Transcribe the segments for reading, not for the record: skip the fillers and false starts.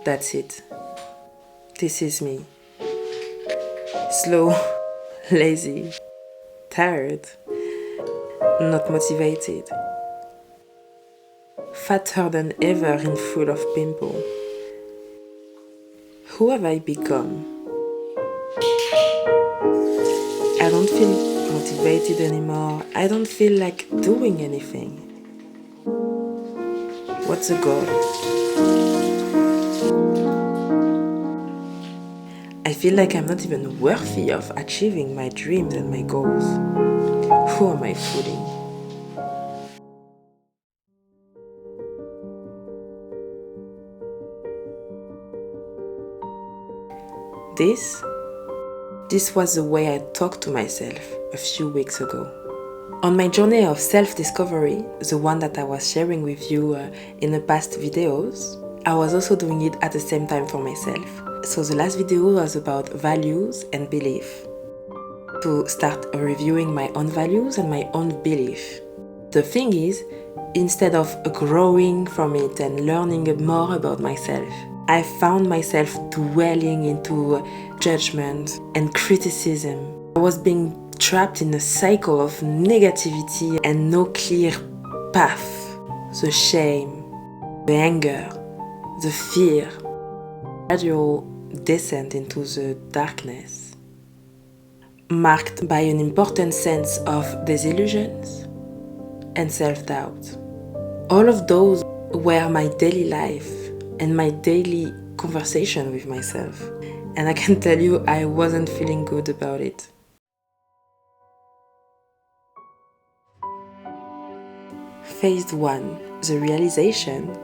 That's it. This is me. Slow, lazy, tired, not motivated, fatter than ever and full of pimples. Who have I become? I don't feel motivated anymore. I don't feel like doing anything. What's the goal? I feel like I'm not even worthy of achieving my dreams and my goals. Who am I fooling? This was the way I talked to myself a few weeks ago. On my journey of self-discovery, the one that I was sharing with you in the past videos, I was also doing it at the same time for myself. So the last video was about values and belief. To start reviewing my own values and my own belief. The thing is, instead of growing from it and learning more about myself, I found myself dwelling into judgment and criticism. I was being trapped in a cycle of negativity and no clear path. The shame, the anger, the fear, gradual descent into the darkness, marked by an important sense of disillusions and self-doubt. All of those were my daily life and my daily conversation with myself. And I can tell you, I wasn't feeling good about it. Phase 1, the realization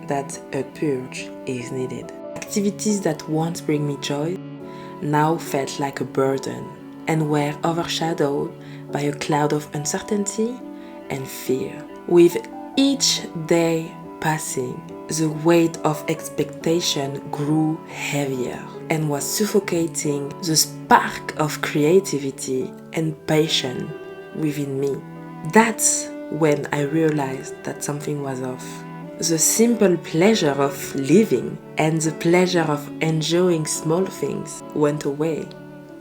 that a purge is needed. Activities that once bring me joy now felt like a burden and were overshadowed by a cloud of uncertainty and fear. With each day passing, the weight of expectation grew heavier and was suffocating the spark of creativity and passion within me. That's when I realized that something was off. The simple pleasure of living and the pleasure of enjoying small things went away.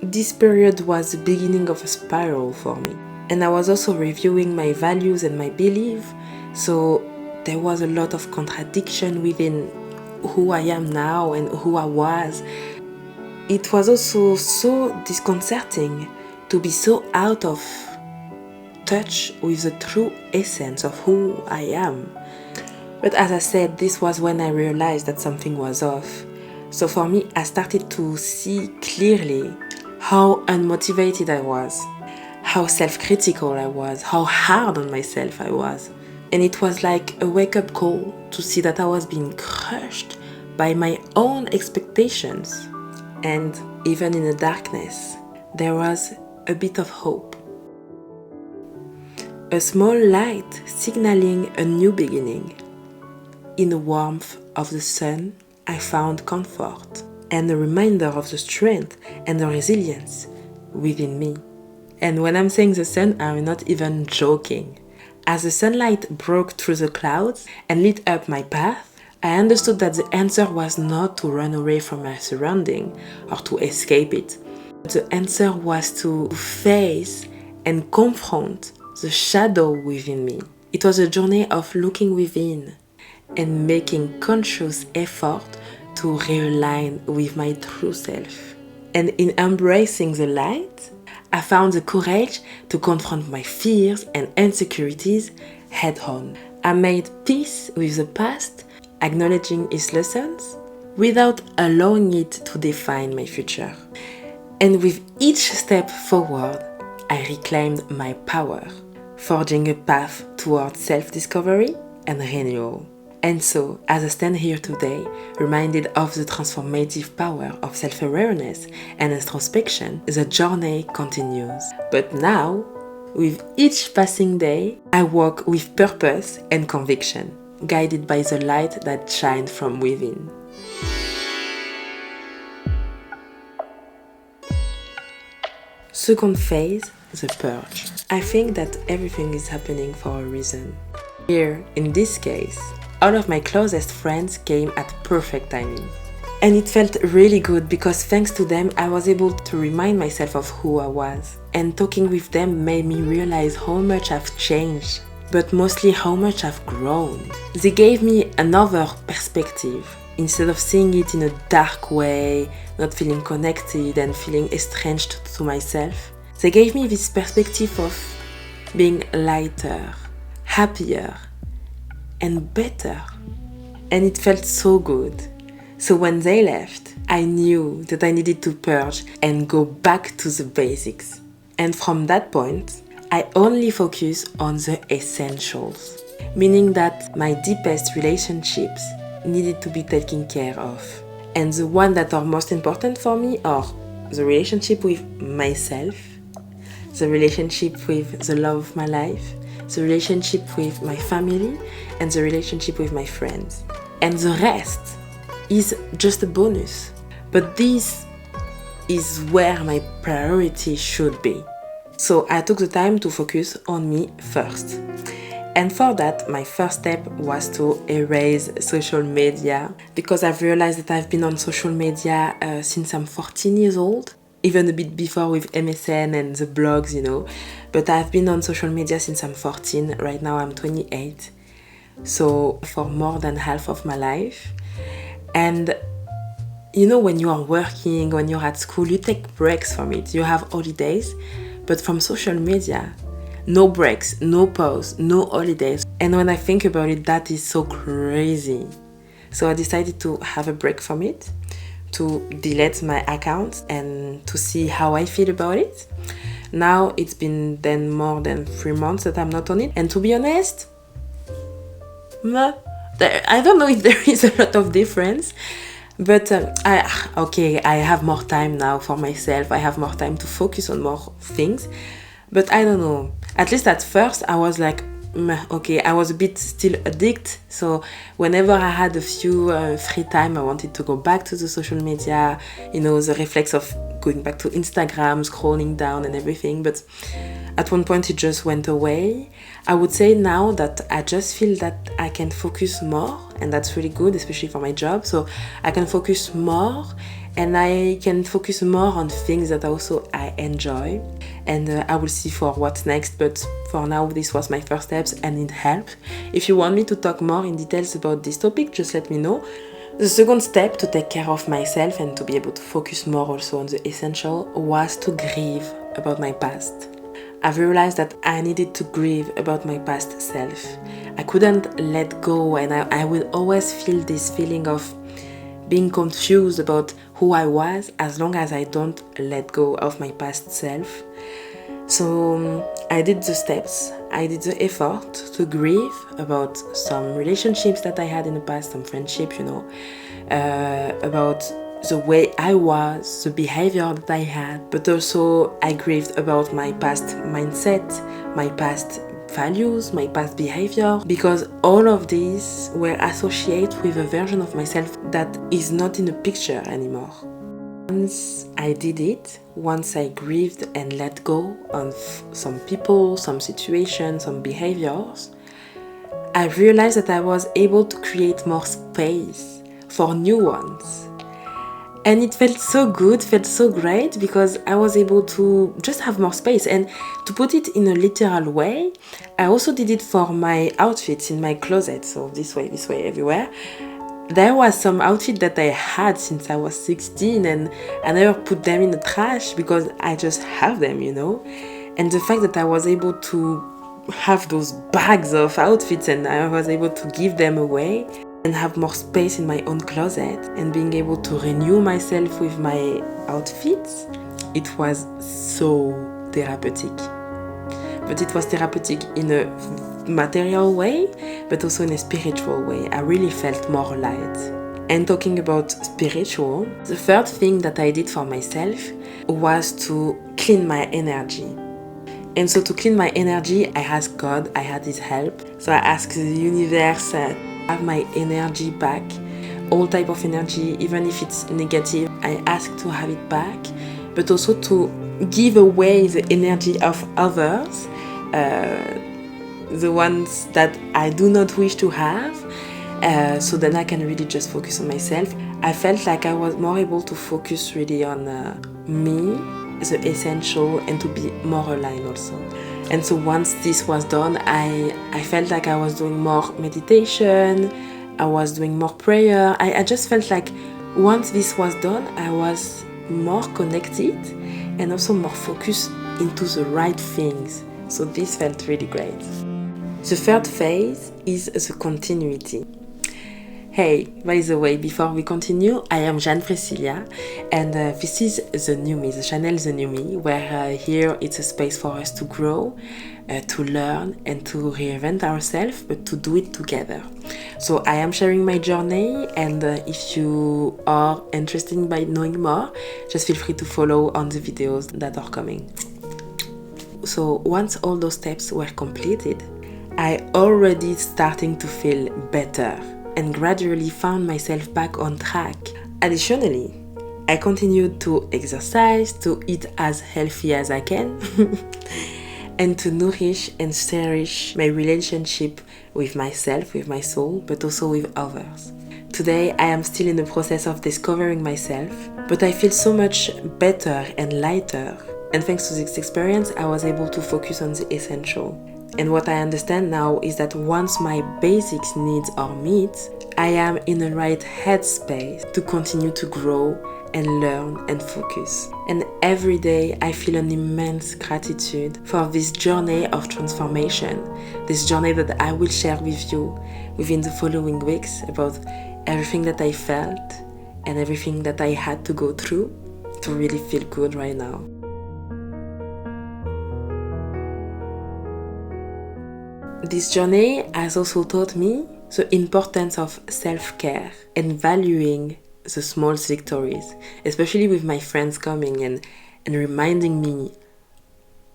This period was the beginning of a spiral for me. And I was also reviewing my values and my beliefs, so there was a lot of contradiction within who I am now and who I was. It was also so disconcerting to be so out of touch with the true essence of who I am. But as I said, this was when I realized that something was off. So for me, I started to see clearly how unmotivated I was, how self-critical I was, how hard on myself I was. And it was like a wake-up call to see that I was being crushed by my own expectations. And even in the darkness, there was a bit of hope. A small light signaling a new beginning. In the warmth of the sun, I found comfort and a reminder of the strength and the resilience within me. And when I'm saying the sun, I'm not even joking. As the sunlight broke through the clouds and lit up my path, I understood that the answer was not to run away from my surrounding or to escape it. The answer was to face and confront the shadow within me. It was a journey of looking within and making conscious effort to realign with my true self. And in embracing the light, I found the courage to confront my fears and insecurities head on. I made peace with the past, acknowledging its lessons, without allowing it to define my future. And with each step forward, I reclaimed my power, forging a path towards self-discovery and renewal. And so, as I stand here today, reminded of the transformative power of self-awareness and introspection, the journey continues. But now, with each passing day, I walk with purpose and conviction, guided by the light that shines from within. Second phase, the purge. I think that everything is happening for a reason. Here, in this case, all of my closest friends came at perfect timing. And it felt really good because thanks to them, I was able to remind myself of who I was. And talking with them made me realize how much I've changed, but mostly how much I've grown. They gave me another perspective. Instead of seeing it in a dark way, not feeling connected and feeling estranged to myself, they gave me this perspective of being lighter, happier, and better. And it felt so good. So when they left, I knew that I needed to purge and go back to the basics. And from that point, I only focus on the essentials, meaning that my deepest relationships needed to be taken care of. And the ones that are most important for me are the relationship with myself, the relationship with the love of my life, the relationship with my family, and the relationship with my friends. And the rest is just a bonus. But this is where my priority should be. So I took the time to focus on me first. And for that, my first step was to erase social media, because I've realized that I've been on social media since I'm 14 years old, even a bit before with MSN and the blogs, But I've been on social media since I'm 14. Right now I'm 28. So for more than half of my life. And when you are working, when you're at school, you take breaks from it. You have holidays. But from social media, no breaks, no pause, no holidays. And when I think about it, that is so crazy. So I decided to have a break from it, to delete my account and to see how I feel about it. Now it's been then more than 3 months that I'm not on it. And to be honest, I don't know if there is a lot of difference, but I have more time now for myself. I have more time to focus on more things, but I don't know. At least at first I was like, I was a bit still addicted. So whenever I had a few free time, I wanted to go back to the social media, the reflex of going back to Instagram, scrolling down and everything. But at one point it just went away. I would say now that I just feel that I can focus more, and that's really good, especially for my job. So I can focus more, and I can focus more on things that also I enjoy. And I will see for what's next, but for now this was my first steps and it helped. If you want me to talk more in details about this topic, just let me know. The second step to take care of myself and to be able to focus more also on the essential was to grieve about my past. I've realized that I needed to grieve about my past self. I couldn't let go, and I will always feel this feeling of being confused about who I was as long as I don't let go of my past self. So I did the steps, I did the effort to grieve about some relationships that I had in the past, some friendship, about the way I was, the behavior that I had, but also I grieved about my past mindset, my past values, my past behavior, because all of these were associated with a version of myself that is not in the picture anymore. Once I did it, once I grieved and let go of some people, some situations, some behaviors, I realized that I was able to create more space for new ones. And it felt so good, felt so great, because I was able to just have more space. And to put it in a literal way, I also did it for my outfits in my closet. So this way, everywhere. There was some outfit that I had since I was 16 and I never put them in the trash because I just have them, And the fact that I was able to have those bags of outfits and I was able to give them away and have more space in my own closet and being able to renew myself with my outfits, it was so therapeutic. But it was therapeutic in a material way, but also in a spiritual way. I really felt more light. And talking about spiritual, the third thing that I did for myself was to clean my energy. And so to clean my energy, I asked God, I had His help. So I asked the universe to have my energy back, all type of energy, even if it's negative, I asked to have it back, but also to give away the energy of others, the ones that I do not wish to have, So then I can really just focus on myself. I felt like I was more able to focus really on me, the essential, and to be more aligned also. And so once this was done, I felt like I was doing more meditation, I was doing more prayer. I just felt like once this was done, I was more connected and also more focused into the right things. So this felt really great. The third phase is the continuity. Hey, by the way, before we continue, I am Jane-Priscillia, and this is The New Me, the channel The New Me, where here it's a space for us to grow, to learn, and to reinvent ourselves, but to do it together. So I am sharing my journey, and if you are interested by knowing more, just feel free to follow on the videos that are coming. So once all those steps were completed, I already starting to feel better and gradually found myself back on track. Additionally, I continued to exercise, to eat as healthy as I can, and to nourish and cherish my relationship with myself, with my soul, but also with others. Today, I am still in the process of discovering myself, but I feel so much better and lighter. And thanks to this experience, I was able to focus on the essential. And what I understand now is that once my basic needs are met, I am in the right headspace to continue to grow and learn and focus. And every day I feel an immense gratitude for this journey of transformation, this journey that I will share with you within the following weeks about everything that I felt and everything that I had to go through to really feel good right now. This journey has also taught me the importance of self-care and valuing the small victories, especially with my friends coming and reminding me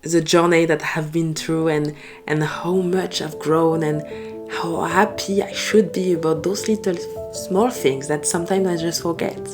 the journey that I've been through and how much I've grown and how happy I should be about those little small things that sometimes I just forget.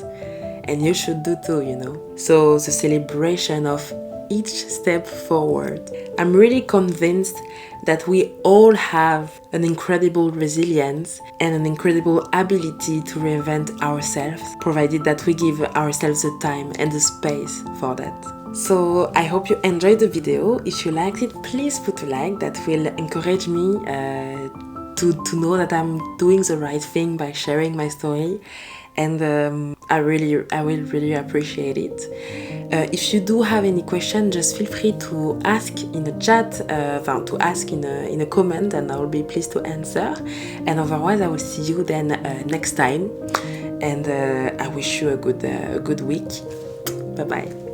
And you should do too, you know. So the celebration of each step forward. I'm really convinced that we all have an incredible resilience and an incredible ability to reinvent ourselves, provided that we give ourselves the time and the space for that. So I hope you enjoyed the video. If you liked it, please put a like. That will encourage me to know that I'm doing the right thing by sharing my story. And I will really appreciate it. If you do have any question, just feel free to ask in the chat, to ask in a comment, and I will be pleased to answer. And otherwise, I will see you then next time. And I wish you a good week. Bye bye.